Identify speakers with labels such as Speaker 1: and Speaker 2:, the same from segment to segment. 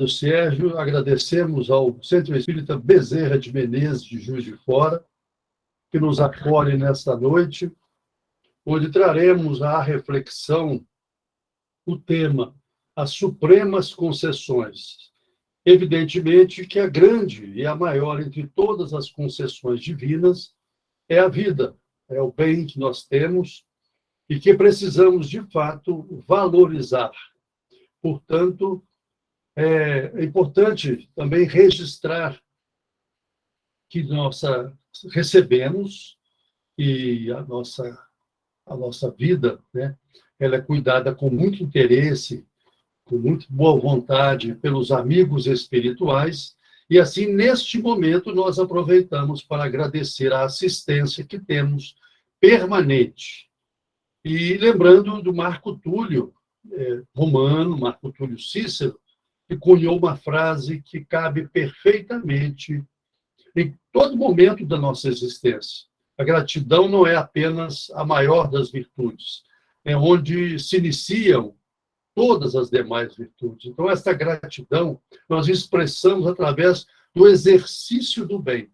Speaker 1: do Sérgio, agradecemos ao Centro Espírita Bezerra de Menezes, de Juiz de Fora, que nos acolhe nesta noite, onde traremos à reflexão o tema, as supremas concessões. Evidentemente que a grande e a maior entre todas as concessões divinas é a vida, é o bem que nós temos e que precisamos, de fato, valorizar. Portanto, é importante também registrar que nós recebemos e a nossa vida, né, ela é cuidada com muito interesse, com muita boa vontade pelos amigos espirituais, e assim, neste momento, nós aproveitamos para agradecer a assistência que temos permanente. E lembrando do Marco Túlio Romano, Marco Túlio Cícero, que cunhou uma frase que cabe perfeitamente em todo momento da nossa existência. A gratidão não é apenas a maior das virtudes, é onde se iniciam todas as demais virtudes. Então, essa gratidão nós expressamos através do exercício do bem.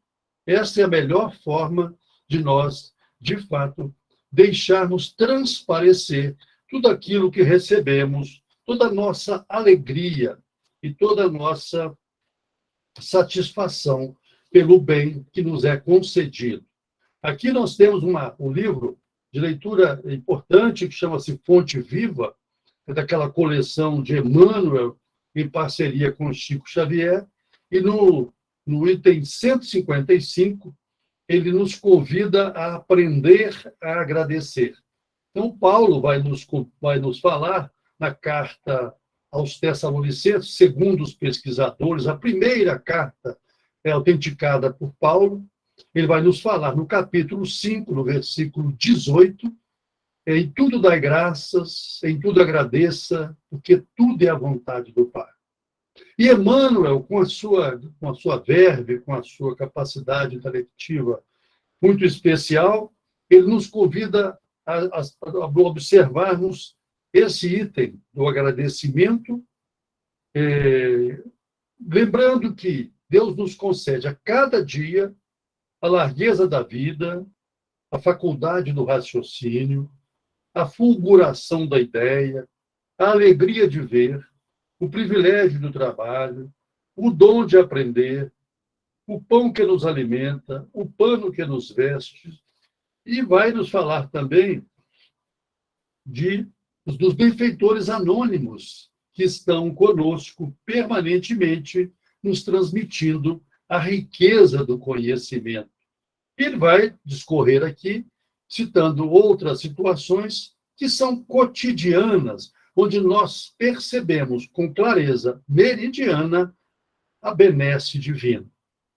Speaker 1: Essa é a melhor forma de nós, de fato, deixarmos transparecer tudo aquilo que recebemos, toda a nossa alegria e toda a nossa satisfação pelo bem que nos é concedido. Aqui nós temos um livro de leitura importante que chama-se Fonte Viva, é daquela coleção de Emmanuel, em parceria com Chico Xavier, e no item 155, ele nos convida a aprender a agradecer. Então, Paulo vai nos falar, na carta aos Tessalonicenses, segundo os pesquisadores, a primeira carta é autenticada por Paulo, ele vai nos falar no capítulo 5, no versículo 18, em tudo dai graças, em tudo agradeça, porque tudo é a vontade do Pai. E Emmanuel, com a sua verve, com a sua capacidade intelectiva muito especial, ele nos convida a observarmos esse item do agradecimento, lembrando que Deus nos concede a cada dia a largueza da vida, a faculdade do raciocínio, a fulguração da ideia, a alegria de ver, o privilégio do trabalho, o dom de aprender, o pão que nos alimenta, o pano que nos veste, e vai nos falar também dos benfeitores anônimos que estão conosco permanentemente, nos transmitindo a riqueza do conhecimento. Ele vai discorrer aqui, citando outras situações que são cotidianas, onde nós percebemos com clareza meridiana a benesse divina.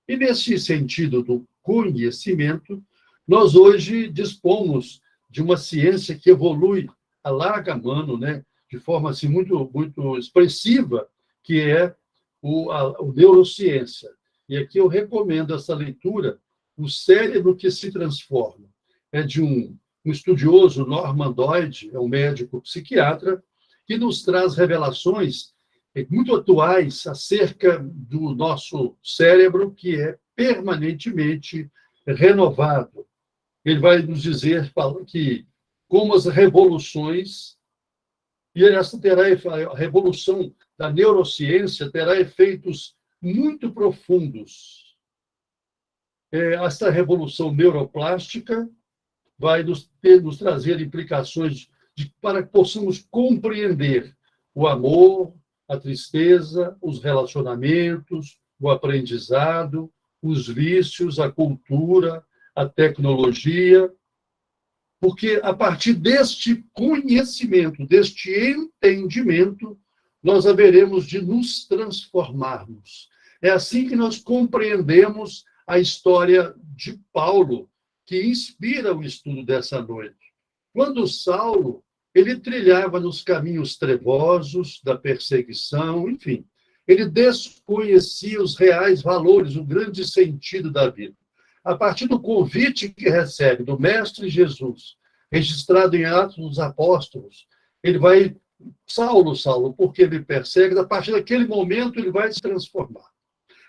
Speaker 1: E nesse sentido do conhecimento, nós hoje dispomos de uma ciência que evolui a larga mano, né, de forma assim, muito, muito expressiva, que é o neurociência. E aqui eu recomendo essa leitura, O Cérebro que se Transforma. É de um estudioso, Norman Doidge, é um médico psiquiatra, que nos traz revelações muito atuais acerca do nosso cérebro, que é permanentemente renovado. Ele vai nos dizer que, como as revoluções, e a revolução da neurociência terá efeitos muito profundos. Esta revolução neuroplástica vai nos trazer implicações para que possamos compreender o amor, a tristeza, os relacionamentos, o aprendizado, os vícios, a cultura, a tecnologia, porque a partir deste conhecimento, deste entendimento, nós haveremos de nos transformarmos. É assim que nós compreendemos a história de Paulo, que inspira o estudo dessa noite. Quando Saulo, ele trilhava nos caminhos trevosos da perseguição, enfim, ele desconhecia os reais valores, o grande sentido da vida. A partir do convite que recebe do Mestre Jesus, registrado em Atos dos Apóstolos, ele vai Saulo, Saulo, por que me persegues? A partir daquele momento ele vai se transformar.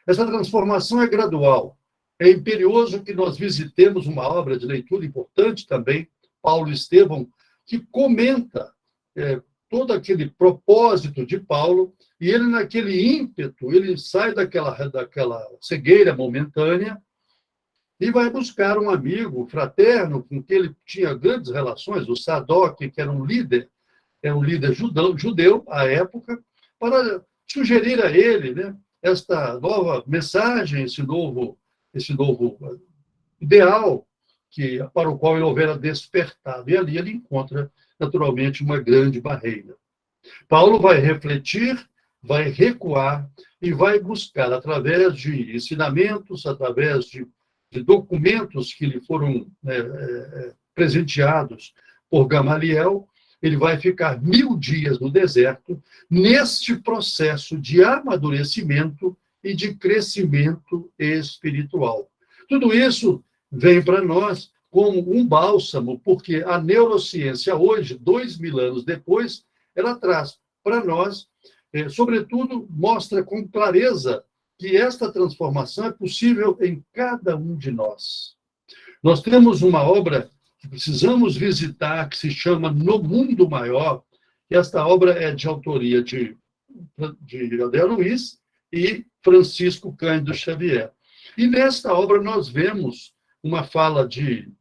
Speaker 1: Essa transformação é gradual. É imperioso que nós visitemos uma obra de leitura importante também, Paulo Estevão, que comenta todo aquele propósito de Paulo, e ele, naquele ímpeto, ele sai daquela cegueira momentânea e vai buscar um amigo fraterno com quem ele tinha grandes relações, o Sadoc, que era um líder judeu à época, para sugerir a ele, né, esta nova mensagem, esse novo ideal para o qual ele houvera despertado. E ali ele encontra, naturalmente, uma grande barreira. Paulo vai refletir, vai recuar e vai buscar, através de ensinamentos, através de documentos que lhe foram presenteados por Gamaliel, ele vai ficar 1000 dias no deserto, neste processo de amadurecimento e de crescimento espiritual. Tudo isso vem para nós como um bálsamo, porque a neurociência hoje, 2000 anos depois, ela traz para nós, sobretudo, mostra com clareza que esta transformação é possível em cada um de nós. Nós temos uma obra que precisamos visitar, que se chama No Mundo Maior, e esta obra é de autoria de André Luiz e Francisco Cândido Xavier. E nesta obra nós vemos uma fala de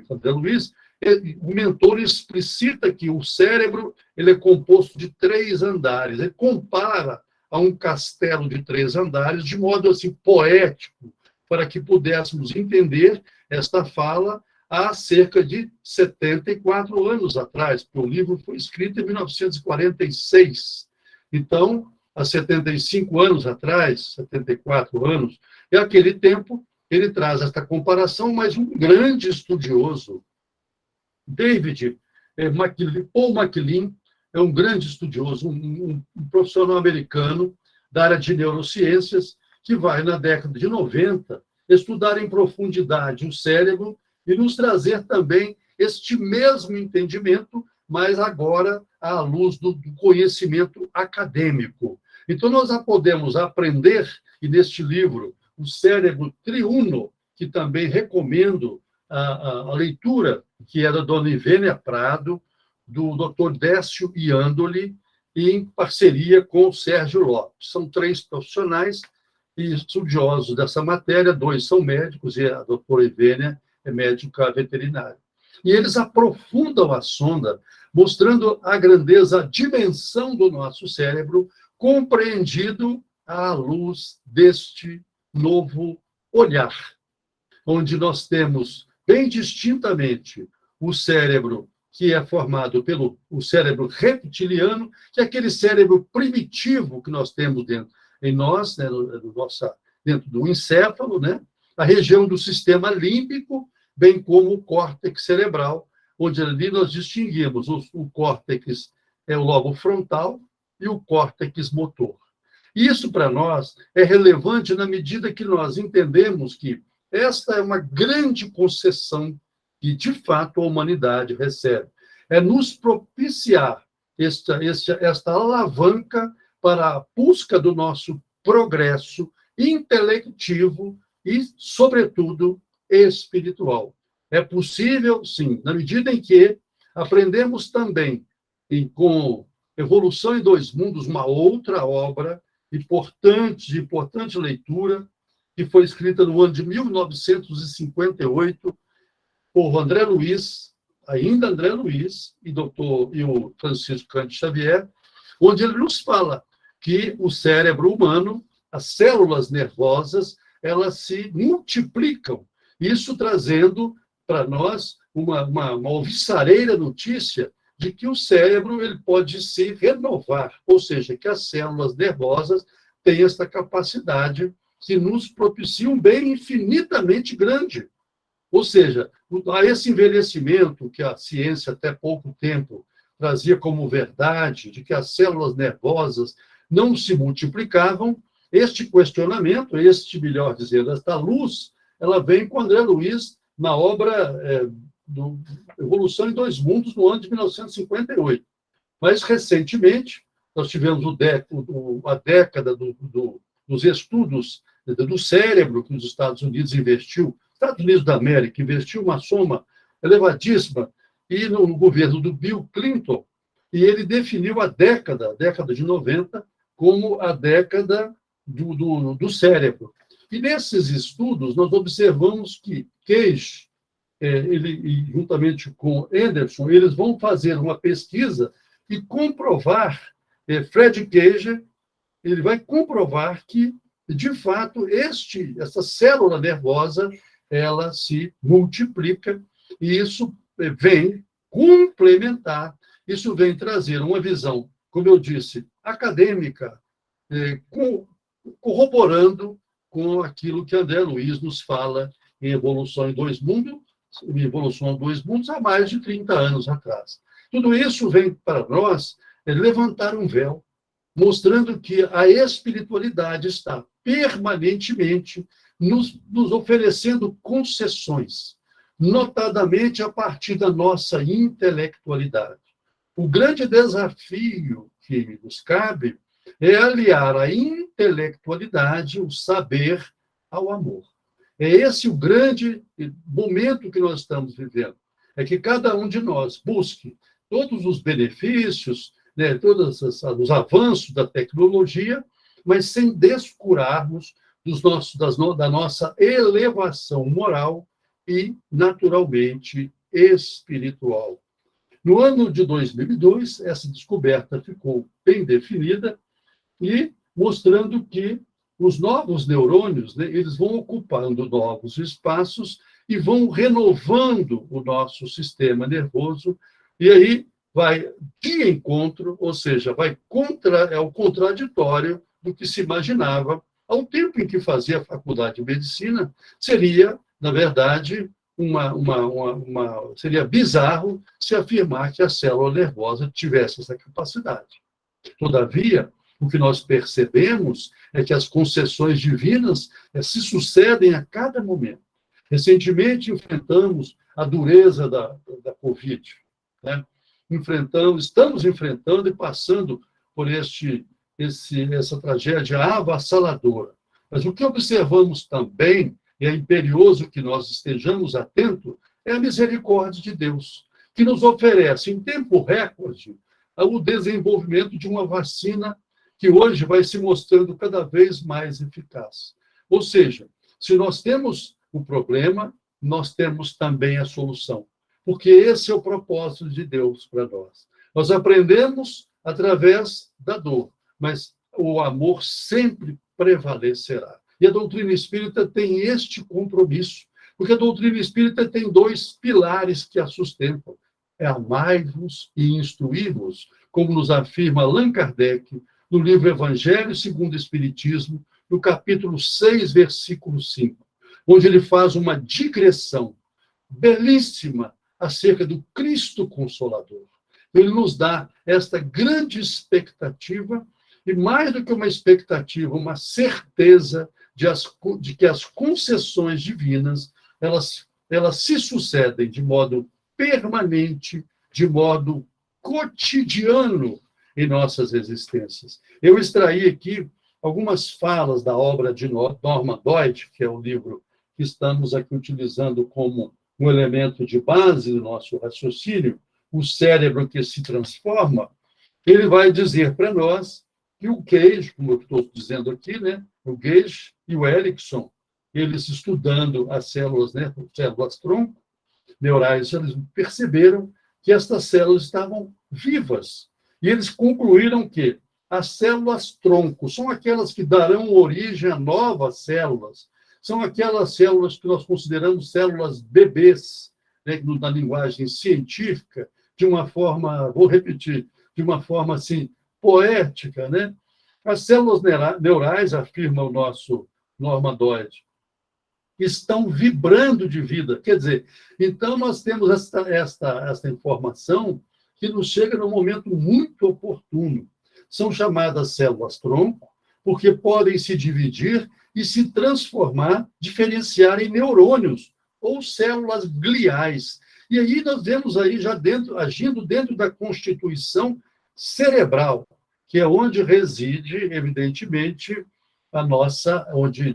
Speaker 1: André Luiz. O mentor explicita que o cérebro ele é composto de 3 andares. Ele compara a um castelo de 3 andares, de modo assim poético, para que pudéssemos entender esta fala há cerca de 74 anos atrás, porque o livro foi escrito em 1946. Então, há 75 anos atrás, 74 anos, e aquele tempo ele traz esta comparação, mas um grande estudioso, Paul MacLean, é um grande estudioso, um profissional americano da área de neurociências, que vai, na década de 90, estudar em profundidade o cérebro e nos trazer também este mesmo entendimento, mas agora à luz do conhecimento acadêmico. Então, nós podemos aprender, e neste livro, O Cérebro Triuno, que também recomendo a leitura, que é da dona Ivênia Prado, do Dr. Décio Iandoli, em parceria com o Sérgio Lopes. São 3 profissionais e estudiosos dessa matéria, 2 são médicos e a doutora Ivênia é médica veterinária. E eles aprofundam a sonda, mostrando a grandeza, a dimensão do nosso cérebro, compreendido à luz deste novo olhar, onde nós temos bem distintamente o cérebro que é formado pelo cérebro reptiliano, que é aquele cérebro primitivo que nós temos em nós, né, dentro do encéfalo, né, a região do sistema límbico, bem como o córtex cerebral, onde ali nós distinguimos o córtex é o lobo frontal e o córtex motor. Isso, para nós, é relevante na medida que nós entendemos que esta é uma grande concessão que, de fato, a humanidade recebe. É nos propiciar esta alavanca para a busca do nosso progresso intelectivo e, sobretudo, espiritual. É possível, sim, na medida em que aprendemos também com Evolução em Dois Mundos, uma outra obra de importante leitura, que foi escrita no ano de 1958 por André Luiz, ainda André Luiz, e o Francisco Cândido Xavier, onde ele nos fala que o cérebro humano, as células nervosas, elas se multiplicam, isso trazendo para nós uma alvissareira notícia de que o cérebro ele pode se renovar, ou seja, que as células nervosas têm esta capacidade que nos propicia um bem infinitamente grande. Ou seja, a esse envelhecimento que a ciência até pouco tempo trazia como verdade, de que as células nervosas não se multiplicavam, este questionamento, melhor dizendo, esta luz, ela vem com André Luiz na obra do Evolução em Dois Mundos, no ano de 1958. Mas, recentemente, nós tivemos a década dos estudos do cérebro que os Estados Unidos investiu, Estados Unidos da América investiu uma soma elevadíssima, e no governo do Bill Clinton, e ele definiu a década de 90, como a década do cérebro. E nesses estudos, nós observamos que Cage, ele, juntamente com Anderson, eles vão fazer uma pesquisa e comprovar, Fred Cage, ele vai comprovar que, de fato, essa célula nervosa, ela se multiplica, e isso vem complementar, isso vem trazer uma visão, como eu disse, acadêmica, corroborando com aquilo que André Luiz nos fala em Evolução em Dois Mundos, há mais de 30 anos atrás. Tudo isso vem para nós levantar um véu, mostrando que a espiritualidade está permanentemente nos oferecendo concessões, notadamente a partir da nossa intelectualidade. O grande desafio que nos cabe é aliar a intelectualidade, o saber, ao amor. É esse o grande momento que nós estamos vivendo. É que cada um de nós busque todos os benefícios, né, todos os avanços da tecnologia, mas sem descurarmos da nossa elevação moral e, naturalmente, espiritual. No ano de 2002, essa descoberta ficou bem definida e mostrando que os novos neurônios, né, eles vão ocupando novos espaços e vão renovando o nosso sistema nervoso, e aí vai de encontro, ou seja, é o contraditório do que se imaginava ao tempo em que fazia a faculdade de medicina. Seria, na verdade, seria bizarro se afirmar que a célula nervosa tivesse essa capacidade. Todavia, o que nós percebemos é que as concessões divinas se sucedem a cada momento. Recentemente, enfrentamos a dureza da Covid, né? Estamos enfrentando e passando por essa tragédia avassaladora. Mas o que observamos também, e é imperioso que nós estejamos atentos, é a misericórdia de Deus, que nos oferece, em tempo recorde, o desenvolvimento de uma vacina que hoje vai se mostrando cada vez mais eficaz. Ou seja, se nós temos o problema, nós temos também a solução, porque esse é o propósito de Deus para nós. Nós aprendemos através da dor, mas o amor sempre prevalecerá. E a doutrina espírita tem este compromisso, porque a doutrina espírita tem dois pilares que a sustentam: é amai-vos e instruí-vos, como nos afirma Allan Kardec no livro Evangelho segundo o Espiritismo, no capítulo 6, versículo 5, onde ele faz uma digressão belíssima acerca do Cristo Consolador. Ele nos dá esta grande expectativa, e mais do que uma expectativa, uma certeza de que as concessões divinas, elas se sucedem de modo permanente, de modo cotidiano em nossas existências. Eu extraí aqui algumas falas da obra de Norman Doidge, que é o livro que estamos aqui utilizando como um elemento de base do nosso raciocínio, O Cérebro que se Transforma. Ele vai dizer para nós que o Cage, como eu estou dizendo aqui, né, o Cage e o Erickson, eles estudando as células, né, células-tronco neurais, eles perceberam que estas células estavam vivas. E eles concluíram que as células-tronco são aquelas que darão origem a novas células, são aquelas células que nós consideramos células bebês, né, na linguagem científica, de uma forma, vou repetir, de uma forma assim, poética, né? As células neurais, afirma o nosso Norman Doidge, estão vibrando de vida. Quer dizer, então nós temos esta informação que nos chega num momento muito oportuno. São chamadas células-tronco, porque podem se dividir e se transformar, diferenciar em neurônios ou células gliais. E aí nós vemos aí já agindo dentro da constituição cerebral, que é onde reside, evidentemente, onde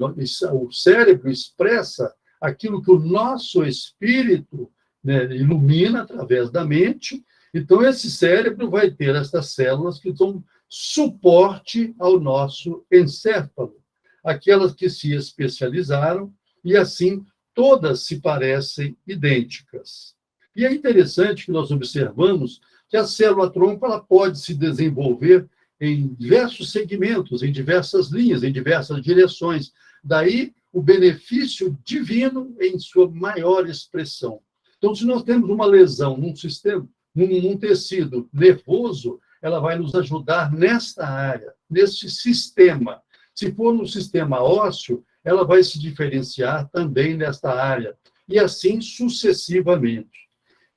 Speaker 1: o cérebro expressa aquilo que o nosso espírito, né, ilumina através da mente. Então, esse cérebro vai ter essas células que dão suporte ao nosso encéfalo, aquelas que se especializaram, e assim todas se parecem idênticas. E é interessante que nós observamos que a célula-tronco ela pode se desenvolver em diversos segmentos, em diversas linhas, em diversas direções. Daí o benefício divino em sua maior expressão. Então, se nós temos uma lesão num sistema, num tecido nervoso, ela vai nos ajudar nesta área, nesse sistema. Se for no sistema ósseo, ela vai se diferenciar também nesta área, e assim sucessivamente.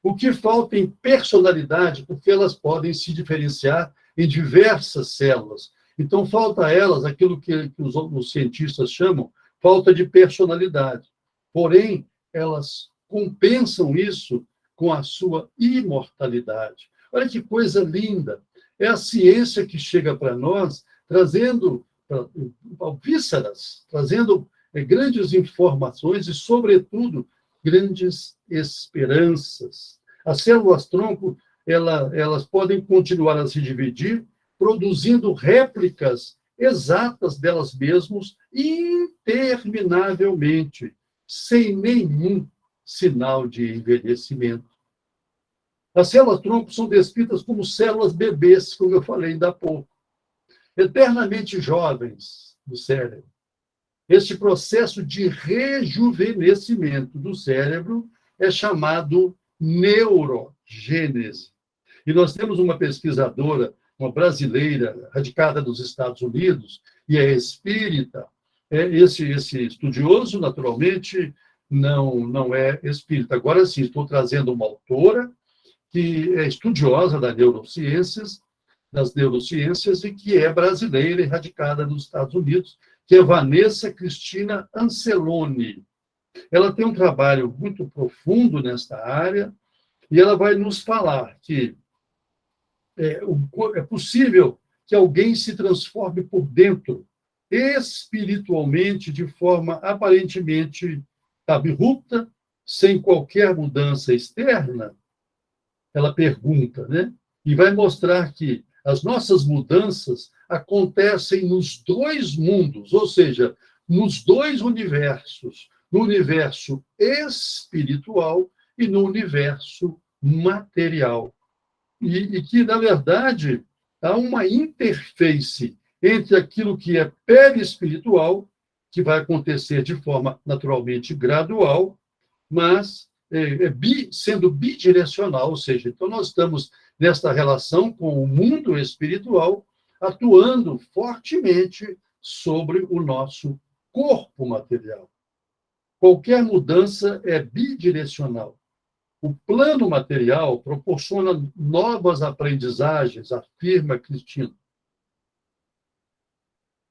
Speaker 1: O que falta em personalidade, porque elas podem se diferenciar em diversas células. Então, falta a elas aquilo que os cientistas chamam falta de personalidade. Porém, elas compensam isso com a sua imortalidade. Olha que coisa linda! É a ciência que chega para nós, trazendo vísceras, trazendo grandes informações e, sobretudo, grandes esperanças. As células-tronco, elas podem continuar a se dividir, produzindo réplicas exatas delas mesmas interminavelmente, sem nenhum sinal de envelhecimento. As células-tronco são descritas como células bebês, como eu falei ainda há pouco, eternamente jovens do cérebro. Este processo de rejuvenescimento do cérebro é chamado neurogênese. E nós temos uma pesquisadora, uma brasileira, radicada nos Estados Unidos, e é espírita. Esse estudioso, naturalmente, não é espírita. Agora sim, estou trazendo uma autora que é estudiosa das neurociências, e que é brasileira e radicada nos Estados Unidos, que é Vanessa Cristina Anceloni. Ela tem um trabalho muito profundo nesta área, e ela vai nos falar que é possível que alguém se transforme por dentro, espiritualmente, de forma aparentemente abrupta, sem qualquer mudança externa. Ela pergunta, né? E vai mostrar que as nossas mudanças acontecem nos dois mundos, ou seja, nos dois universos, no universo espiritual e no universo material. E que, na verdade, há uma interface entre aquilo que é perispiritual, que vai acontecer de forma naturalmente gradual, mas sendo bidirecional, ou seja, então nós estamos nesta relação com o mundo espiritual, atuando fortemente sobre o nosso corpo material. Qualquer mudança é bidirecional. O plano material proporciona novas aprendizagens, afirma Cristina,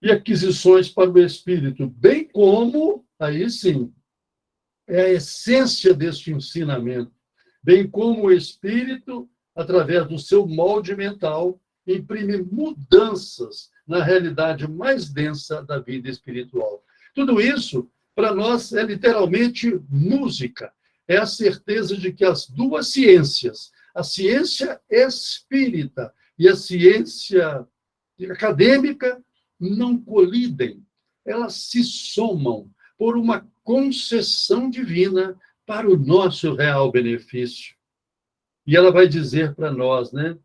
Speaker 1: e aquisições para o espírito, bem como, aí sim, é a essência deste ensinamento, bem como o espírito, através do seu molde mental, imprime mudanças na realidade mais densa da vida espiritual. Tudo isso, para nós, é literalmente música. É a certeza de que as duas ciências, a ciência espírita e a ciência acadêmica, não colidem. Elas se somam por uma concessão divina para o nosso real benefício. E ela vai dizer para nós, né?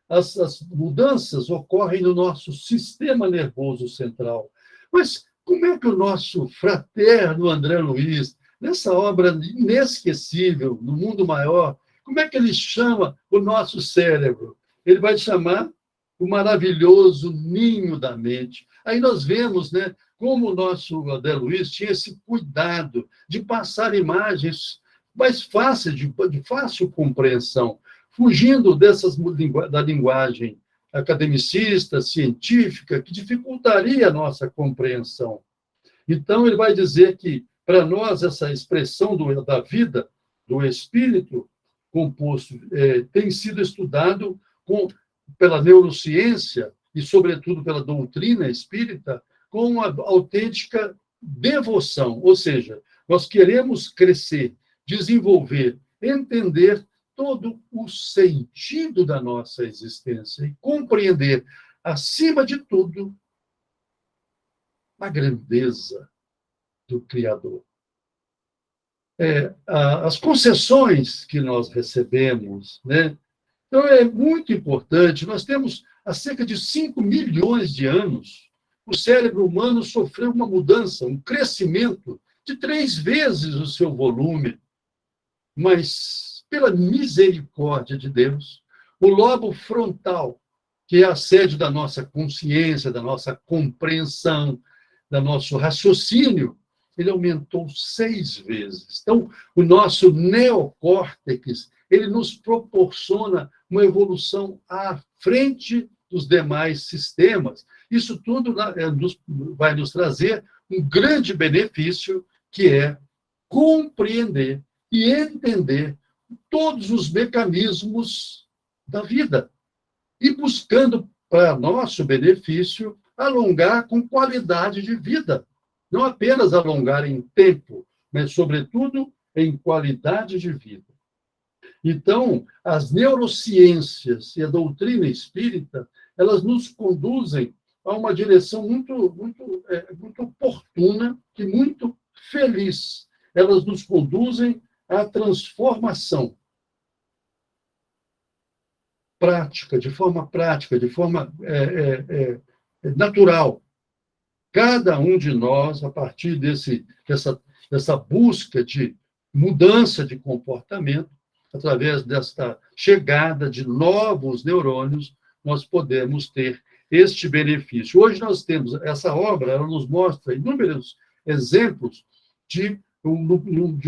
Speaker 1: As mudanças ocorrem no nosso sistema nervoso central. Mas como é que o nosso fraterno André Luiz, nessa obra inesquecível, no mundo maior, como é que ele chama o nosso cérebro? Ele vai chamar o maravilhoso ninho da mente. Aí nós vemos, né, como o nosso André Luiz tinha esse cuidado de passar imagens mais fáceis, de fácil compreensão, fugindo da linguagem academicista, científica, que dificultaria a nossa compreensão. Então, ele vai dizer que, para nós, essa expressão da vida, do espírito composto, tem sido estudado pela neurociência e, sobretudo, pela doutrina espírita, com uma autêntica devoção. Ou seja, nós queremos crescer, desenvolver, entender todo o sentido da nossa existência e compreender, acima de tudo, a grandeza do Criador. As concessões que nós recebemos, né? Então, é muito importante. Nós temos, há cerca de 5 milhões de anos, o cérebro humano sofreu uma mudança, um crescimento de 3 vezes o seu volume. Mas, pela misericórdia de Deus, o lobo frontal, que é a sede da nossa consciência, da nossa compreensão, do nosso raciocínio, ele aumentou 6 vezes. Então, o nosso neocórtex, ele nos proporciona uma evolução à frente dos demais sistemas. Isso tudo vai nos trazer um grande benefício, que é compreender e entender todos os mecanismos da vida e buscando, para nosso benefício, alongar com qualidade de vida. Não apenas alongar em tempo, mas, sobretudo, em qualidade de vida. Então, as neurociências e a doutrina espírita, elas nos conduzem a uma direção muito oportuna e muito feliz. Elas nos conduzem à transformação prática, de forma natural. Cada um de nós, a partir dessa busca de mudança de comportamento, através desta chegada de novos neurônios, nós podemos ter este benefício. Hoje nós temos, essa obra, ela nos mostra inúmeros exemplos de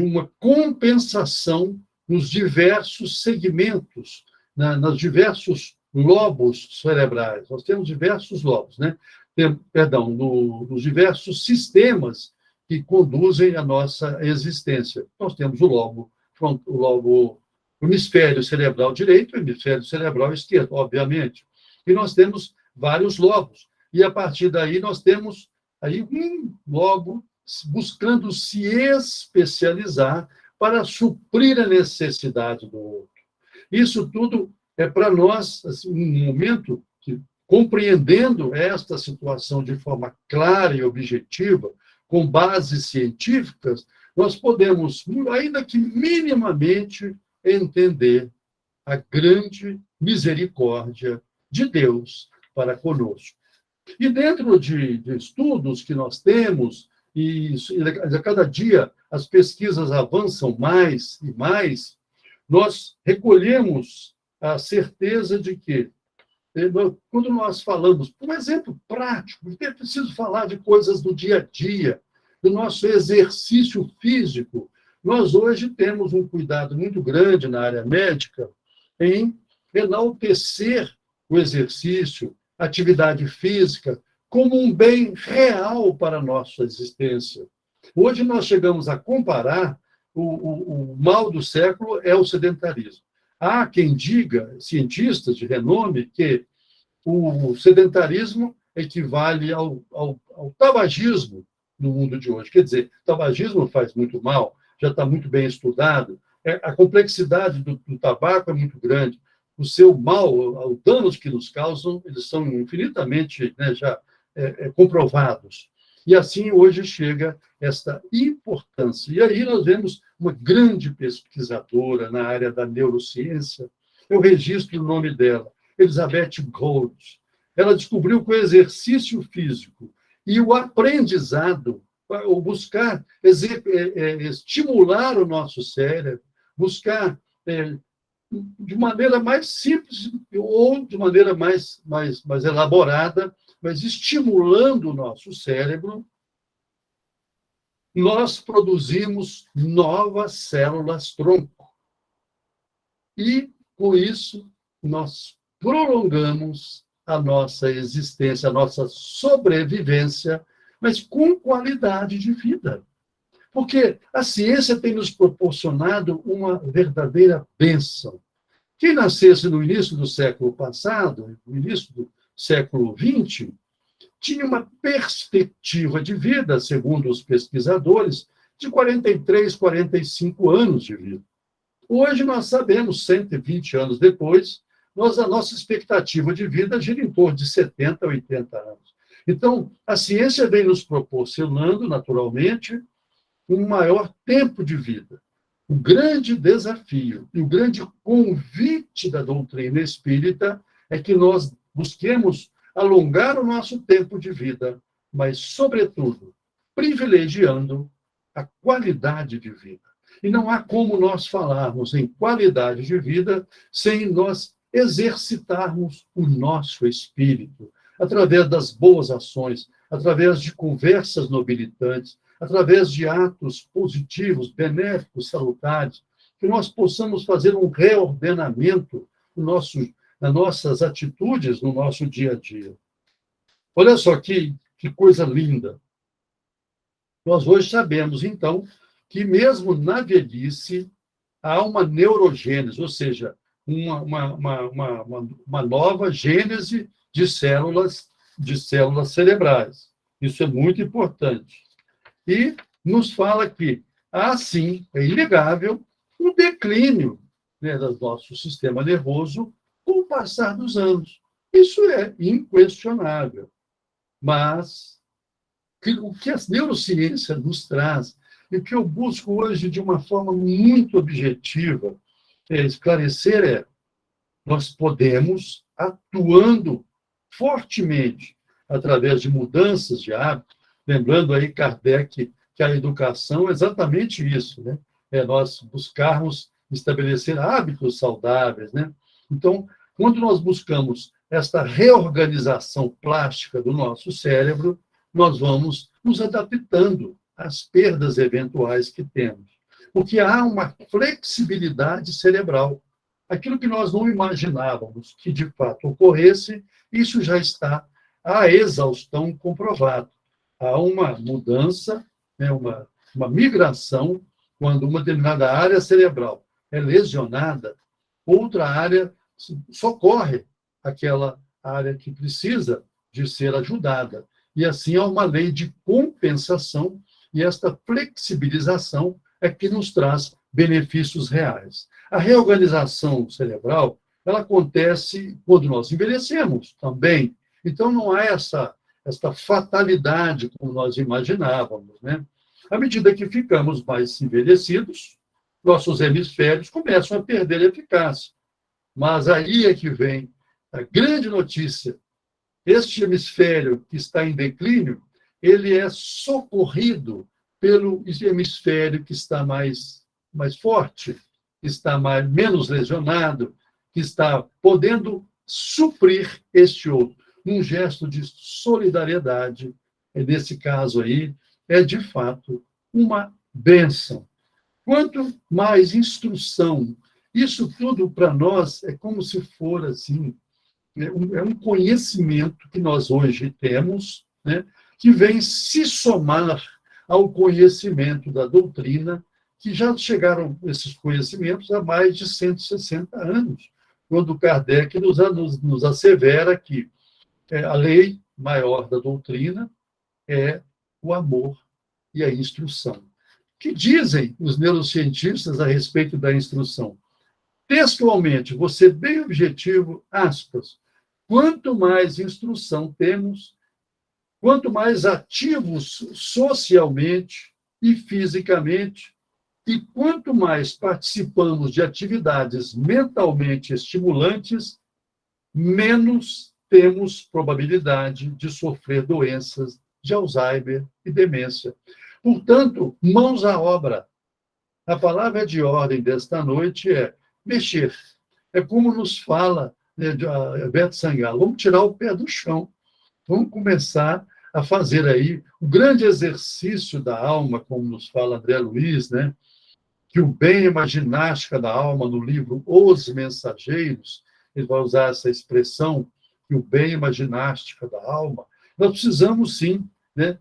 Speaker 1: uma compensação nos diversos segmentos, nos diversos lobos cerebrais. Nós temos diversos lobos, né? Nos diversos sistemas que conduzem a nossa existência. Nós temos o hemisfério cerebral direito e o hemisfério cerebral esquerdo, obviamente. E nós temos vários lobos. E, a partir daí, nós temos aí um lobo buscando se especializar para suprir a necessidade do outro. Isso tudo é para nós assim, um momento que, compreendendo esta situação de forma clara e objetiva, com bases científicas, nós podemos, ainda que minimamente, entender a grande misericórdia de Deus para conosco. E dentro de estudos que nós temos, e a cada dia as pesquisas avançam mais e mais, nós recolhemos a certeza de que, quando nós falamos, por exemplo, prático, é preciso falar de coisas do dia a dia, do nosso exercício físico. Nós hoje temos um cuidado muito grande na área médica em enaltecer o exercício, a atividade física, como um bem real para a nossa existência. Hoje nós chegamos a comparar o mal do século é o sedentarismo. Há quem diga, cientistas de renome, que o sedentarismo equivale ao tabagismo no mundo de hoje. Quer dizer, o tabagismo faz muito mal, já está muito bem estudado, a complexidade do tabaco é muito grande, o seu mal, os danos que nos causam, eles são infinitamente já comprovados. E assim hoje chega esta importância. E aí nós vemos uma grande pesquisadora na área da neurociência, eu registro o nome dela, Elizabeth Gold. Ela descobriu que o exercício físico e o aprendizado, ou buscar estimular o nosso cérebro, buscar de maneira mais simples ou de maneira mais elaborada, mas estimulando o nosso cérebro, nós produzimos novas células-tronco. E, com isso, nós prolongamos a nossa existência, a nossa sobrevivência, mas com qualidade de vida. Porque a ciência tem nos proporcionado uma verdadeira bênção. Quem nascesse no início do século passado, no início do século XX, tinha uma perspectiva de vida, segundo os pesquisadores, de 43, 45 anos de vida. Hoje nós sabemos, 120 anos depois, a nossa expectativa de vida gira em torno de 70, 80 anos. Então, a ciência vem nos proporcionando, naturalmente, um maior tempo de vida. O grande desafio e o grande convite da doutrina espírita é que nós busquemos alongar o nosso tempo de vida, mas, sobretudo, privilegiando a qualidade de vida. E não há como nós falarmos em qualidade de vida sem nós exercitarmos o nosso espírito, através das boas ações, através de conversas nobilitantes, através de atos positivos, benéficos, salutares, que nós possamos fazer um reordenamento nas nossas atitudes, no nosso dia a dia. Olha só que coisa linda. Nós hoje sabemos, então, que mesmo na velhice há uma neurogênese, ou seja, uma nova gênese de células cerebrais. Isso é muito importante. E nos fala que há, sim, é inegável, um declínio, né, do nosso sistema nervoso com o passar dos anos. Isso é inquestionável. Mas o que a neurociência nos traz, e o que eu busco hoje de uma forma muito objetiva, esclarecer nós podemos, atuando fortemente através de mudanças de hábito, lembrando aí Kardec que a educação é exatamente isso, né? É nós buscarmos estabelecer hábitos saudáveis, né? Então, quando nós buscamos esta reorganização plástica do nosso cérebro, nós vamos nos adaptando às perdas eventuais que temos. Porque há uma flexibilidade cerebral. Aquilo que nós não imaginávamos que de fato ocorresse, isso já está à exaustão comprovado. Há uma mudança, né, uma migração, quando uma determinada área cerebral é lesionada, outra área socorre aquela área que precisa de ser ajudada. E assim há uma lei de compensação, e esta flexibilização é que nos traz benefícios reais. A reorganização cerebral, ela acontece quando nós envelhecemos também. Então, não há esta fatalidade como nós imaginávamos, né? À medida que ficamos mais envelhecidos, nossos hemisférios começam a perder eficácia. Mas aí é que vem a grande notícia. Este hemisfério que está em declínio, ele é socorrido pelo hemisfério que está mais forte, que está menos lesionado, que está podendo suprir este outro. Um gesto de solidariedade, nesse caso aí, é de fato uma bênção. Quanto mais instrução, isso tudo para nós é como se for assim, é um conhecimento que nós hoje temos, né, que vem se somar ao conhecimento da doutrina, que já chegaram esses conhecimentos há mais de 160 anos, quando Kardec nos assevera que a lei maior da doutrina é o amor e a instrução. O que dizem os neurocientistas a respeito da instrução? Textualmente, vou ser bem objetivo, aspas, quanto mais instrução temos, quanto mais ativos socialmente e fisicamente, e quanto mais participamos de atividades mentalmente estimulantes, menos temos probabilidade de sofrer doenças de Alzheimer e demência. Portanto, mãos à obra. A palavra de ordem desta noite é mexer. É como nos fala, né, Beto Sangalo, vamos tirar o pé do chão. Vamos começar a fazer aí o grande exercício da alma, como nos fala André Luiz, né? Que o bem é uma ginástica da alma, no livro Os Mensageiros, ele vai usar essa expressão, que o bem é uma ginástica da alma. Nós precisamos, sim, né,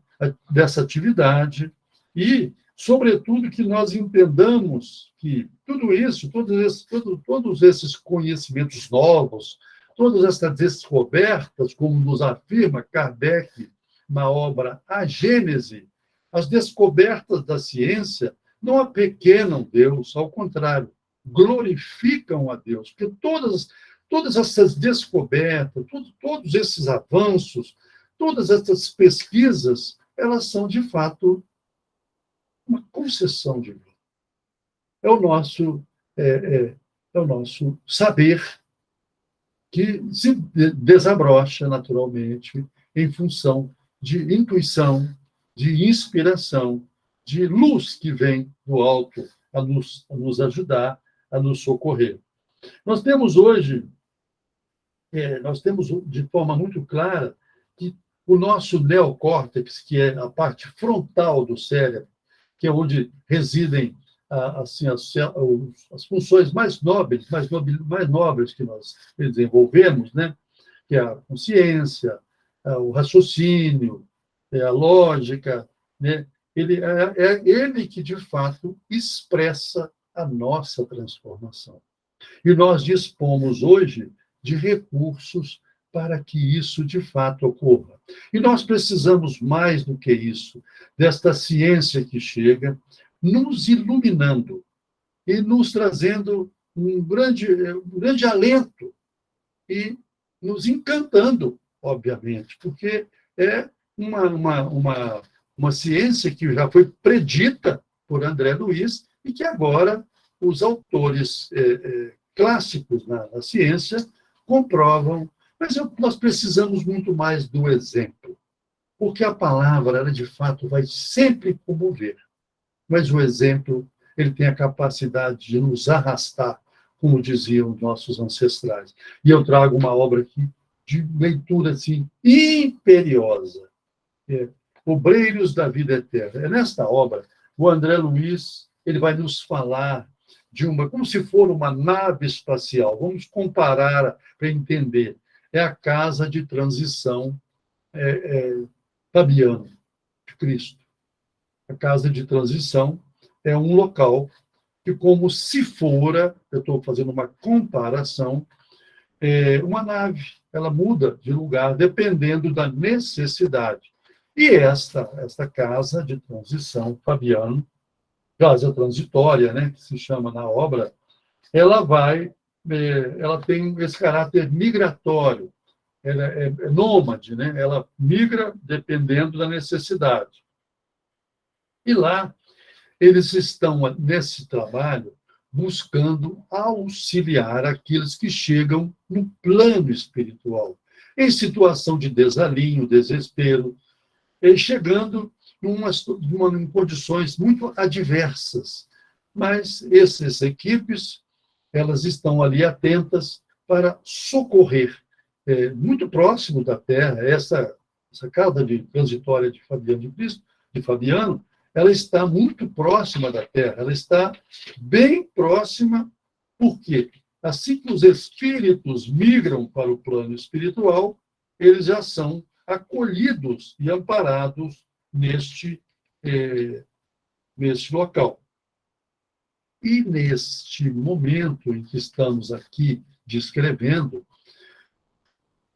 Speaker 1: dessa atividade, e Sobretudo que nós entendamos que tudo isso, todos esses conhecimentos novos, todas essas descobertas, como nos afirma Kardec na obra A Gênese, as descobertas da ciência não apequenam Deus, ao contrário, glorificam a Deus, porque todas essas descobertas, todos esses avanços, todas essas pesquisas, elas são, de fato, uma concessão de Deus. É o nosso, é o nosso saber que se desabrocha naturalmente em função de intuição, de inspiração, de luz que vem do alto a nos ajudar, a nos socorrer. Nós temos hoje, de forma muito clara que o nosso neocórtex, que é a parte frontal do cérebro, que é onde residem assim, as funções mais nobres que nós desenvolvemos, né? Que é a consciência, o raciocínio, a lógica, né? É ele que, de fato, expressa a nossa transformação. E nós dispomos hoje de recursos para que isso, de fato, ocorra. E nós precisamos mais do que isso, desta ciência que chega, nos iluminando e nos trazendo um grande alento e nos encantando, obviamente, porque é uma ciência que já foi predita por André Luiz e que agora os autores clássicos na ciência comprovam. Mas nós precisamos muito mais do exemplo, porque a palavra, ela, de fato, vai sempre comover. Mas o exemplo, ele tem a capacidade de nos arrastar, como diziam nossos ancestrais. E eu trago uma obra aqui de leitura assim, imperiosa. Obreiros da Vida Eterna. Nesta obra, o André Luiz ele vai nos falar de como se for uma nave espacial. Vamos comparar para entender. É a casa de transição Fabiano de Cristo. A casa de transição é um local que, como se fora, eu estou fazendo uma comparação, uma nave, ela muda de lugar dependendo da necessidade. E esta casa de transição, Fabiano, casa transitória, né, que se chama na obra, ela tem esse caráter migratório, ela é nômade, né? Ela migra dependendo da necessidade. E lá, eles estão, nesse trabalho, buscando auxiliar aqueles que chegam no plano espiritual, em situação de desalinho, desespero, chegando em condições muito adversas. Mas essas equipes, elas estão ali atentas para socorrer, muito próximo da Terra. Essa casa transitória de Fabiano, ela está muito próxima da Terra, ela está bem próxima, porque assim que os espíritos migram para o plano espiritual, eles já são acolhidos e amparados neste local. E neste momento em que estamos aqui descrevendo,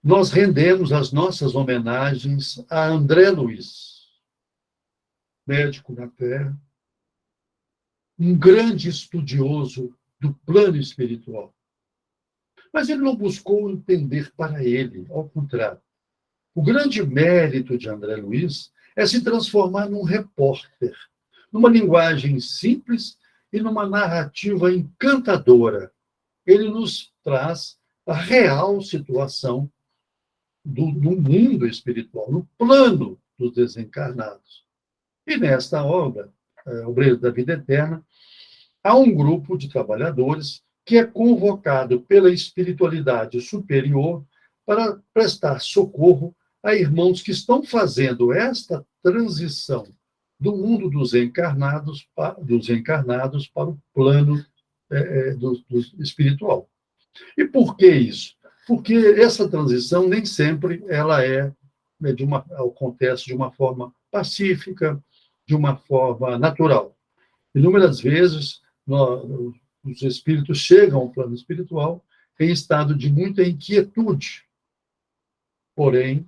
Speaker 1: nós rendemos as nossas homenagens a André Luiz, médico na Terra, um grande estudioso do plano espiritual. Mas ele não buscou entender para ele, ao contrário. O grande mérito de André Luiz é se transformar num repórter, numa linguagem simples e numa narrativa encantadora. Ele nos traz a real situação do mundo espiritual, no plano dos desencarnados. E nesta obra, Obreiros da Vida Eterna, há um grupo de trabalhadores que é convocado pela espiritualidade superior para prestar socorro a irmãos que estão fazendo esta transição do mundo dos encarnados para o plano do espiritual. E por que isso? Porque essa transição nem sempre ela acontece de uma forma pacífica, de uma forma natural. Inúmeras vezes, os espíritos chegam ao plano espiritual em estado de muita inquietude. Porém,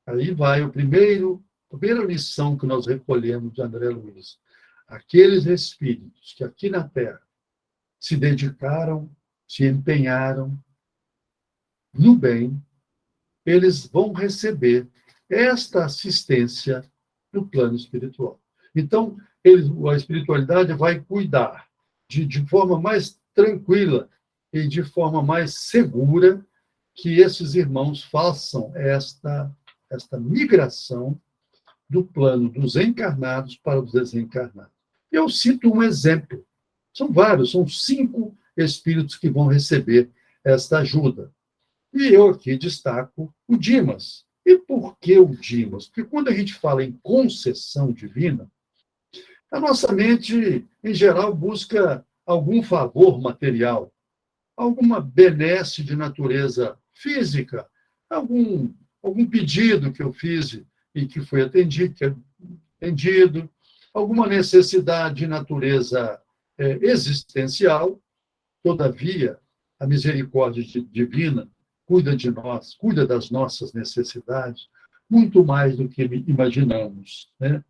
Speaker 1: aí vai a primeira lição que nós recolhemos de André Luiz. Aqueles espíritos que aqui na Terra se dedicaram, se empenharam no bem, eles vão receber esta assistência no plano espiritual. Então, a espiritualidade vai cuidar de forma mais tranquila e de forma mais segura que esses irmãos façam esta migração do plano dos encarnados para os desencarnados. Eu cito um exemplo. São vários, são 5 espíritos que vão receber esta ajuda. E eu aqui destaco o Dimas. E por que o Dimas? Porque quando a gente fala em concessão divina, a nossa mente, em geral, busca algum favor material, alguma benesse de natureza física, algum pedido que eu fiz e que foi atendido, alguma necessidade de natureza existencial. Todavia, a misericórdia divina cuida de nós, cuida das nossas necessidades, muito mais do que imaginamos, né?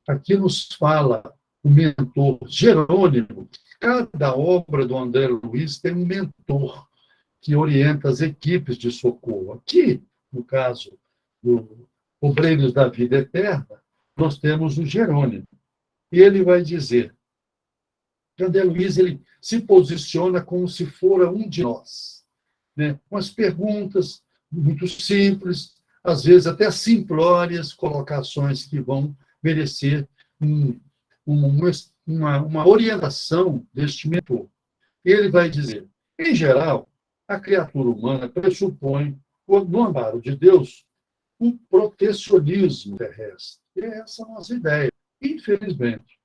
Speaker 1: Aqui nos fala o mentor Jerônimo. Cada obra do André Luiz tem um mentor que orienta as equipes de socorro. Aqui, no caso do Obreiros da Vida Eterna, nós temos o Jerônimo. E ele vai dizer, André Luiz ele se posiciona como se fora um de nós, né? Com as perguntas muito simples, às vezes até simplórias, colocações que vão merecer uma orientação deste mentor. Ele vai dizer, em geral, a criatura humana pressupõe, no amparo de Deus, o protecionismo terrestre. E essa é a nossa ideia, infelizmente.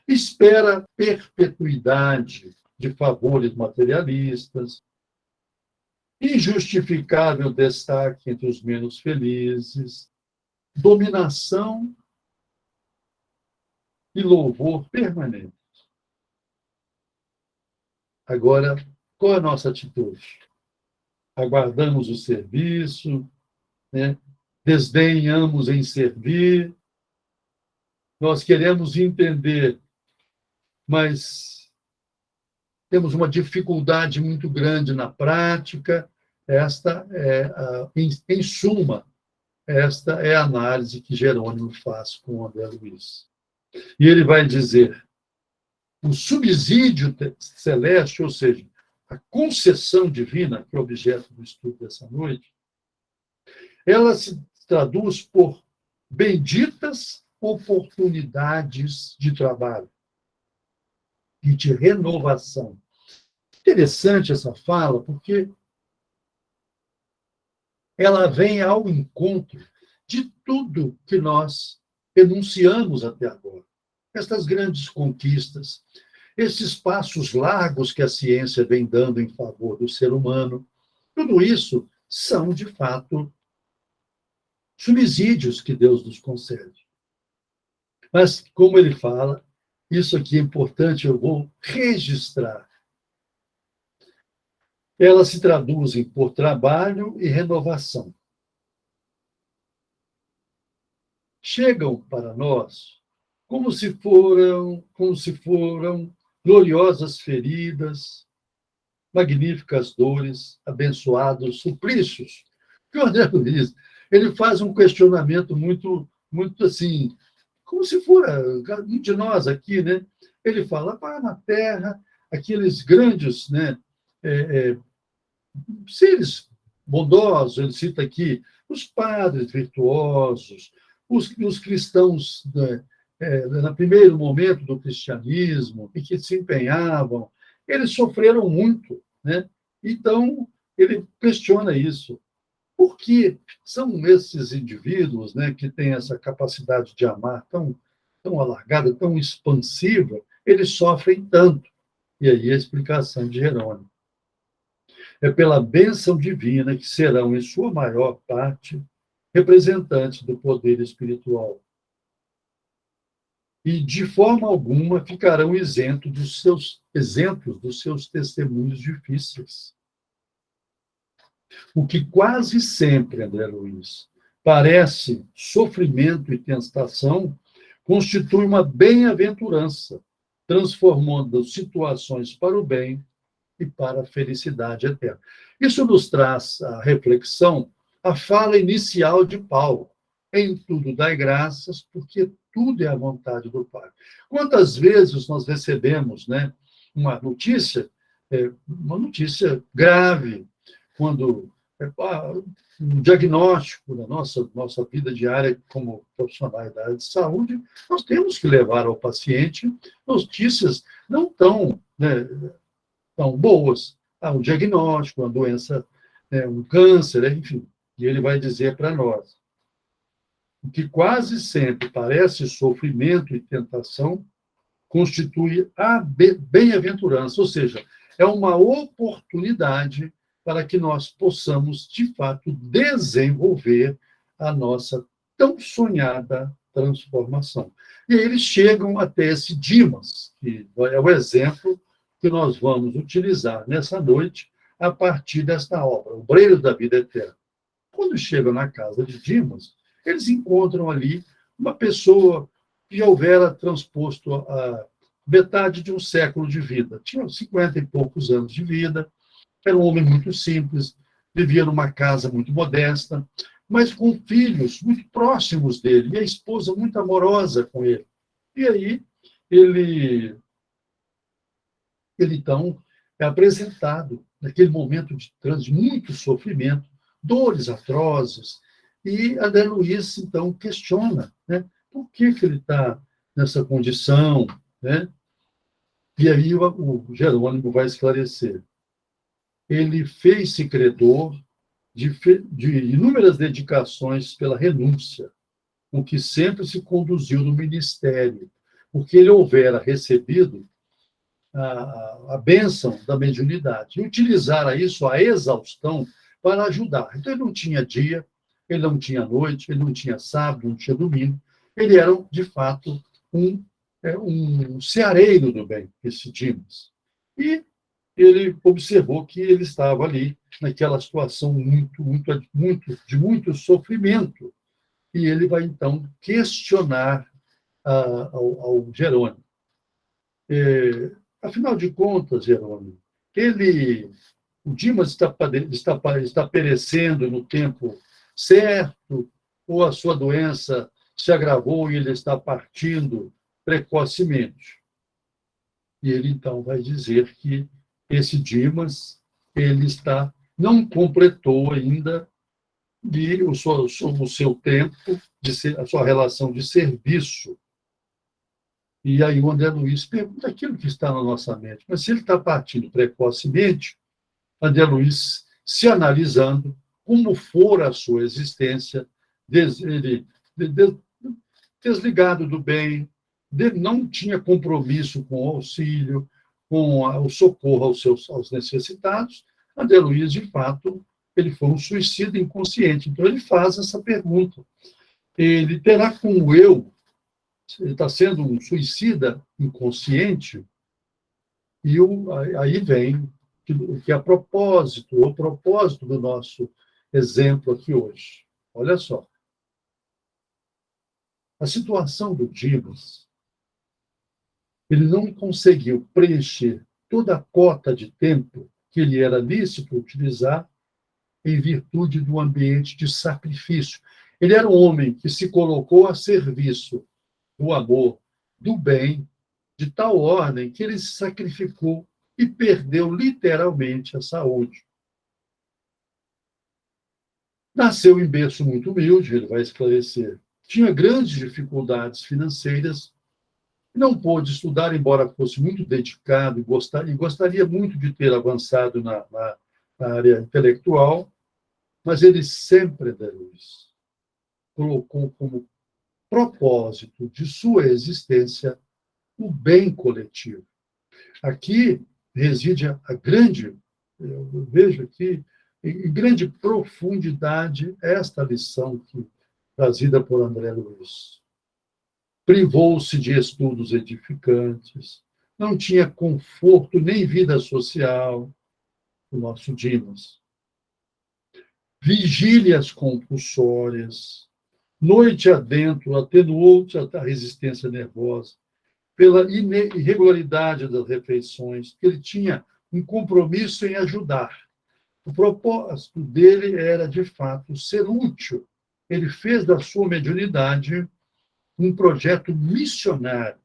Speaker 1: Espera perpetuidade de favores materialistas, injustificável destaque entre os menos felizes, dominação e louvor permanente. Agora, qual é a nossa atitude? Aguardamos o serviço, né? Desdenhamos em servir, nós queremos entender, mas temos uma dificuldade muito grande na prática. Esta é, em suma, esta é a análise que Jerônimo faz com o André Luiz. E ele vai dizer, o subsídio celeste, ou seja, a concessão divina, que é o objeto do estudo dessa noite, ela se traduz por benditas oportunidades de trabalho e de renovação. Interessante essa fala, porque ela vem ao encontro de tudo que nós enunciamos até agora. Estas grandes conquistas, esses passos largos que a ciência vem dando em favor do ser humano, tudo isso são, de fato, subsídios que Deus nos concede. Mas, como ele fala, isso aqui é importante, eu vou registrar. Elas se traduzem por trabalho e renovação. Chegam para nós como se foram gloriosas feridas, magníficas dores, abençoados suplícios. Que o André Luiz, ele faz um questionamento muito assim, como se fora um de nós aqui, né? Ele fala, para na Terra, aqueles grandes, né, seres bondosos, ele cita aqui os padres virtuosos, os cristãos, né, no primeiro momento do cristianismo, e que se empenhavam, eles sofreram muito, né? Então, ele questiona isso. Por que são esses indivíduos, né, que têm essa capacidade de amar tão alargada, tão expansiva, eles sofrem tanto? E aí a explicação de Jerônimo. É pela bênção divina que serão, em sua maior parte, representantes do poder espiritual. e de forma alguma ficarão isentos dos seus testemunhos difíceis. O que quase sempre, André Luiz, parece sofrimento e tentação, constitui uma bem-aventurança, transformando situações para o bem e para a felicidade eterna. Isso nos traz a reflexão, a fala inicial de Paulo. Em tudo dai graças, porque tudo é a vontade do Pai. Quantas vezes nós recebemos, né, uma notícia grave, quando um diagnóstico da nossa vida diária como profissionais da área de saúde, nós temos que levar ao paciente notícias não tão, né, tão boas. Um diagnóstico, uma doença, um câncer, enfim. E ele vai dizer para nós: o que quase sempre parece sofrimento e tentação constitui a bem-aventurança, ou seja, é uma oportunidade para que nós possamos, de fato, desenvolver a nossa tão sonhada transformação. E aí eles chegam até esse Dimas, que é o exemplo que nós vamos utilizar nessa noite a partir desta obra, Obreiros da Vida Eterna. Quando chegam na casa de Dimas, eles encontram ali uma pessoa que já houvera transposto a metade de um século de vida. Tinha 50 e poucos anos de vida, era um homem muito simples, vivia numa casa muito modesta, mas com filhos muito próximos dele, e a esposa muito amorosa com ele. E aí, ele então é apresentado naquele momento de muito sofrimento, dores atrozes, e André Luiz, então, questiona, né, por que ele está nessa condição, né? E aí o Jerônimo vai esclarecer. Ele fez-se credor de inúmeras dedicações pela renúncia, com que sempre se conduziu no ministério, porque ele houvera recebido a bênção da mediunidade, e utilizara isso à exaustão para ajudar. Então, ele não tinha dia, ele não tinha noite, ele não tinha sábado, não tinha domingo, ele era, de fato, um ceareiro do bem, esse Dimas. E ele observou que ele estava ali, naquela situação de muito sofrimento, e ele vai, então, questionar ao Jerônimo. Afinal de contas, Jerônimo, o Dimas está perecendo no tempo certo, ou a sua doença se agravou e ele está partindo precocemente? E ele, então, vai dizer que esse Dimas, não completou ainda o seu tempo, a sua relação de serviço. E aí o André Luiz pergunta aquilo que está na nossa mente. Mas se ele está partindo precocemente, André Luiz, se analisando como for a sua existência, ele desligado do bem, não tinha compromisso com o auxílio, com o socorro aos necessitados, André Luiz, de fato, ele foi um suicida inconsciente. Então, ele faz essa pergunta. Ele terá como eu, ele está sendo um suicida inconsciente, e aí vem que o propósito do nosso exemplo aqui hoje. Olha só. A situação do Dimas, ele não conseguiu preencher toda a cota de tempo que ele era lícito utilizar em virtude do ambiente de sacrifício. Ele era um homem que se colocou a serviço do amor, do bem, de tal ordem que ele se sacrificou e perdeu literalmente a saúde. Nasceu em berço muito humilde, ele vai esclarecer. Tinha grandes dificuldades financeiras, não pôde estudar, embora fosse muito dedicado e gostaria muito de ter avançado na área intelectual, mas ele sempre, Deus, colocou como propósito de sua existência o bem coletivo. Aqui reside eu vejo aqui, em grande profundidade, esta lição trazida por André Luiz. privou-se de estudos edificantes, não tinha conforto nem vida social, o nosso Dimas. Vigílias compulsórias, noite adentro, atenuou-se a resistência nervosa, pela irregularidade das refeições, que ele tinha um compromisso em ajudar. O propósito dele era, de fato, ser útil. Ele fez da sua mediunidade um projeto missionário.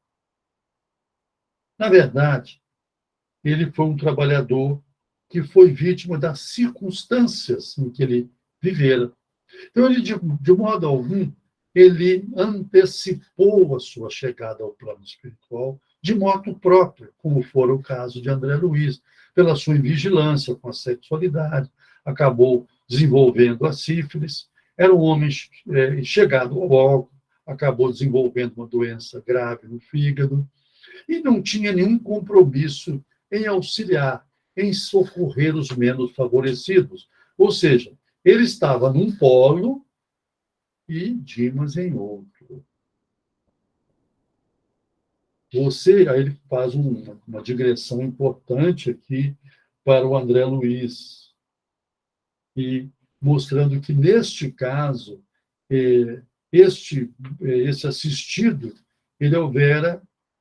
Speaker 1: Na verdade, ele foi um trabalhador que foi vítima das circunstâncias em que ele vivera. Então, ele, de modo algum, ele antecipou a sua chegada ao plano espiritual de modo próprio, como foi o caso de André Luiz, pela sua invigilância com a sexualidade, acabou desenvolvendo a sífilis, era um homem chegado ao álcool, acabou desenvolvendo uma doença grave no fígado, e não tinha nenhum compromisso em auxiliar, em socorrer os menos favorecidos. Ou seja, ele estava num polo e Dimas em outro. Aí ele faz uma digressão importante aqui para o André Luiz, e mostrando que, neste caso, esse assistido, ele houvera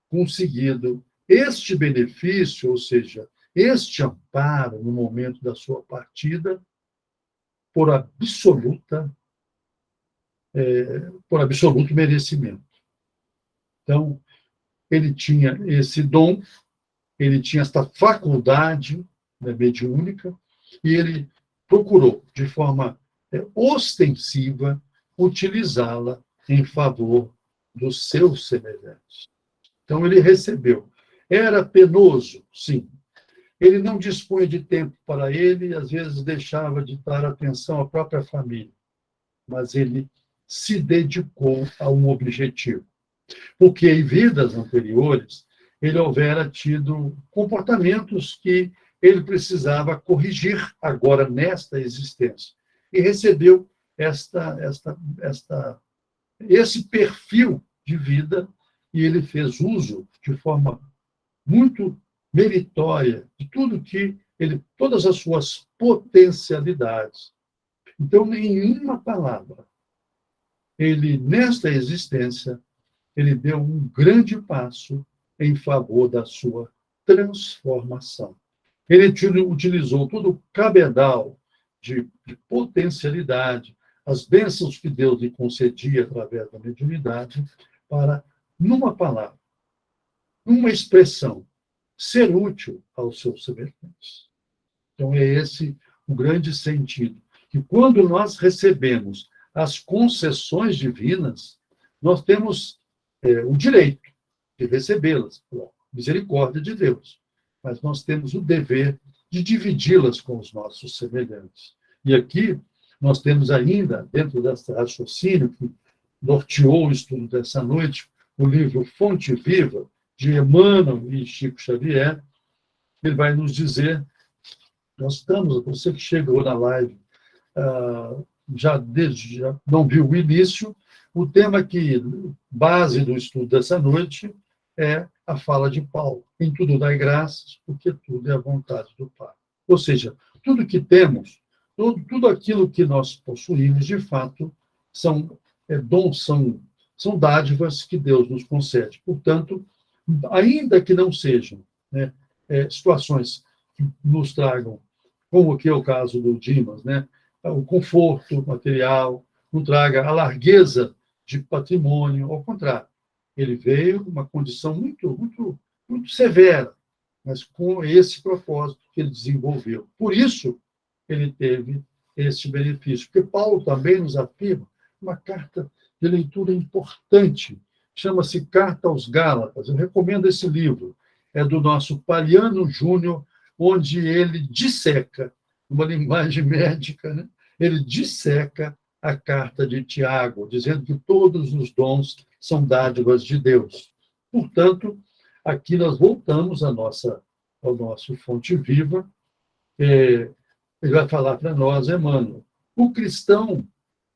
Speaker 1: conseguido este benefício, ou seja, este amparo no momento da sua partida, por absoluto merecimento. Então, ele tinha esse dom, ele tinha esta faculdade, né, mediúnica, e ele procurou, de forma ostensiva, utilizá-la em favor dos seus semelhantes. Então, ele recebeu. Era penoso? Sim. Ele não dispunha de tempo para ele, e às vezes deixava de dar atenção à própria família, mas ele se dedicou a um objetivo. Porque em vidas anteriores, ele houvera tido comportamentos que ele precisava corrigir agora nesta existência. E recebeu esse perfil de vida, e ele fez uso de forma muito meritória de todas as suas potencialidades. Então, em uma palavra, ele, nesta existência, ele deu um grande passo em favor da sua transformação. Ele utilizou todo o cabedal de potencialidade, as bênçãos que Deus lhe concedia através da mediunidade, para, numa palavra, numa expressão, ser útil aos seus semelhantes. Então, é esse o grande sentido, que quando nós recebemos as concessões divinas, nós temos o direito de recebê-las, pela misericórdia de Deus, mas nós temos o dever de dividi-las com os nossos semelhantes. E aqui nós temos ainda, dentro desse raciocínio que norteou o estudo dessa noite, o livro Fonte Viva, de Emmanuel e Chico Xavier. Ele vai nos dizer, você que chegou na live, já não viu o início, o tema que, base do estudo dessa noite, é a fala de Paulo. Em tudo dai graças, porque tudo é a vontade do Pai. Ou seja, tudo que temos, tudo aquilo que nós possuímos, de fato, são dons, são dádivas que Deus nos concede. Portanto, ainda que não sejam, né, situações que nos tragam, como aqui é o caso do Dimas, né, o conforto material, não traga a largueza de patrimônio, ao contrário, ele veio com uma condição muito, muito, muito severa, mas com esse propósito que ele desenvolveu. Por isso, ele teve esse benefício. Porque Paulo também nos afirma uma carta de leitura importante, chama-se Carta aos Gálatas. Eu recomendo esse livro. É do nosso Paliano Júnior, onde ele disseca, uma linguagem médica, né? Ele disseca a carta de Tiago, dizendo que todos os dons são dádivas de Deus. Portanto, aqui nós voltamos ao nosso Fonte Viva. Ele vai falar para nós, Emmanuel, o cristão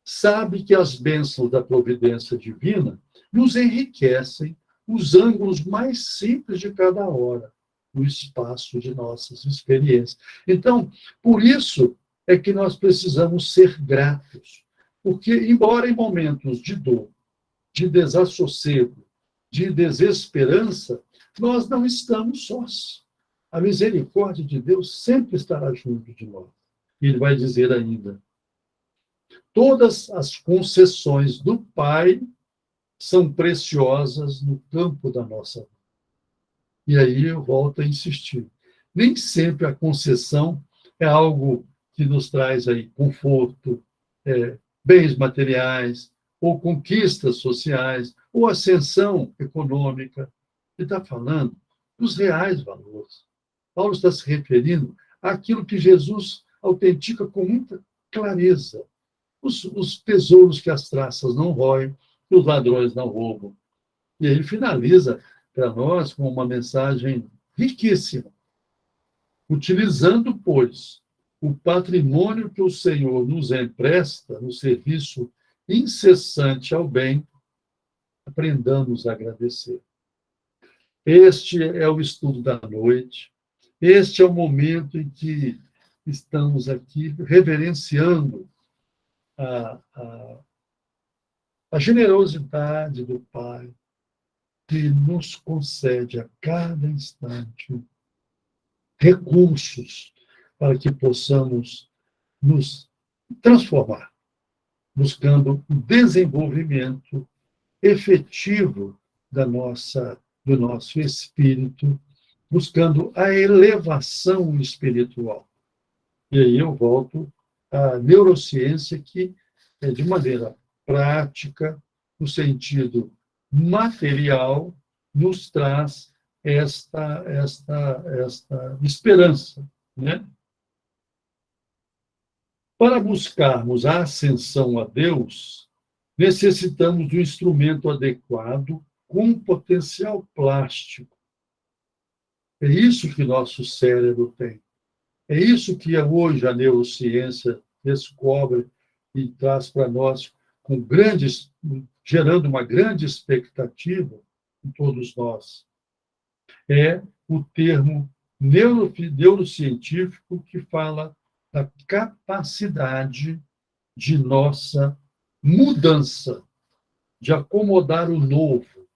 Speaker 1: sabe que as bênçãos da providência divina nos enriquecem os ângulos mais simples de cada hora, no espaço de nossas experiências. Então, por isso é que nós precisamos ser gratos, porque, embora em momentos de dor, de desassossego, de desesperança, nós não estamos sós. A misericórdia de Deus sempre estará junto de nós. E ele vai dizer ainda: todas as concessões do Pai são preciosas no campo da nossa vida. E aí eu volto a insistir. Nem sempre a concessão é algo que nos traz aí conforto, bens materiais, ou conquistas sociais, ou ascensão econômica. Ele está falando dos reais valores. Paulo está se referindo àquilo que Jesus autentica com muita clareza. Os tesouros que as traças não roem, que os ladrões não roubam. E ele finaliza para nós com uma mensagem riquíssima. Utilizando, pois, o patrimônio que o Senhor nos empresta no serviço incessante ao bem, aprendamos a agradecer. Este é o estudo da noite. Este é o momento em que estamos aqui reverenciando a generosidade do Pai, que nos concede a cada instante recursos para que possamos nos transformar, buscando o desenvolvimento efetivo do nosso espírito, buscando a elevação espiritual. E aí eu volto à neurociência, que é de maneira prática, no sentido material, nos traz esta esperança, né? Para buscarmos a ascensão a Deus, necessitamos de um instrumento adequado com potencial plástico. É isso que nosso cérebro tem. É isso que hoje a neurociência descobre e traz para nós gerando uma grande expectativa em todos nós. É o termo neurocientífico que fala da capacidade de nossa mudança, de acomodar o novo,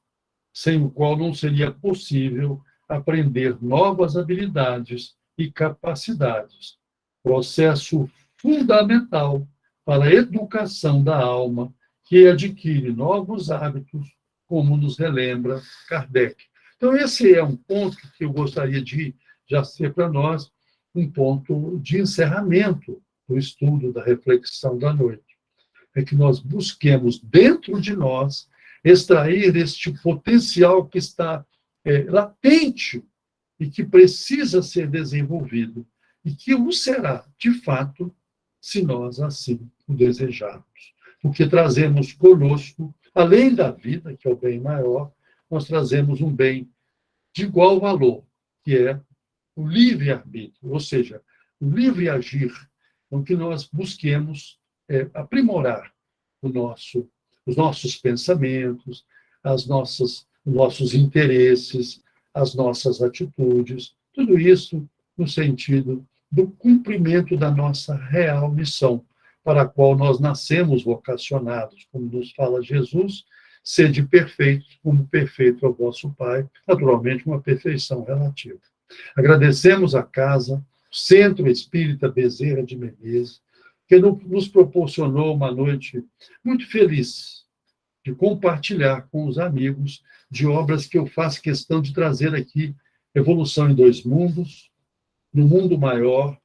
Speaker 1: sem o qual não seria possível aprender novas habilidades e capacidades. Processo fundamental para a educação da alma, que adquire novos hábitos, como nos relembra Kardec. Então, esse é um ponto que eu gostaria de já ser para nós um ponto de encerramento do estudo, da reflexão da noite. É que nós busquemos dentro de nós extrair este potencial que está latente e que precisa ser desenvolvido, e que o será, de fato, se nós assim o desejarmos. Porque trazemos conosco, além da vida, que é o bem maior, nós trazemos um bem de igual valor, que é o livre-arbítrio, ou seja, o livre agir, com que nós busquemos aprimorar os nossos pensamentos, os nossos interesses, as nossas atitudes, tudo isso no sentido do cumprimento da nossa real missão, para a qual nós nascemos vocacionados, como nos fala Jesus, sede perfeitos, como perfeito é o vosso Pai, naturalmente uma perfeição relativa. Agradecemos a casa, Centro Espírita Bezerra de Menezes, que nos proporcionou uma noite muito feliz de compartilhar com os amigos de obras que eu faço questão de trazer aqui: Evolução em Dois Mundos, No Mundo Maior,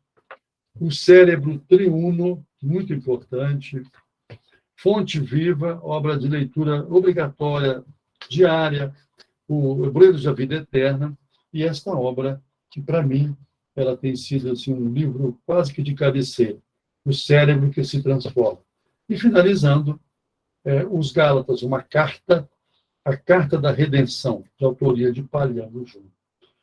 Speaker 1: O Cérebro Triuno, muito importante, Fonte Viva, obra de leitura obrigatória diária, O Obreiros da Vida Eterna, e esta obra, que para mim ela tem sido assim, um livro quase que de cabeceira, O Cérebro que se Transforma. E finalizando, Os Gálatas, a Carta da Redenção, de autoria de Palhano Júnior.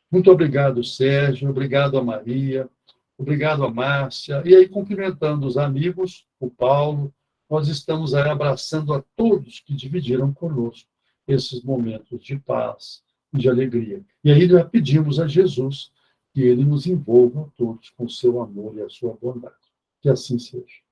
Speaker 1: Muito obrigado, Sérgio, obrigado a Maria, obrigado a Márcia, e aí cumprimentando os amigos, o Paulo, nós estamos aí abraçando a todos que dividiram conosco esses momentos de paz e de alegria. E aí nós pedimos a Jesus que ele nos envolva a todos com seu amor e a sua bondade. Que assim seja.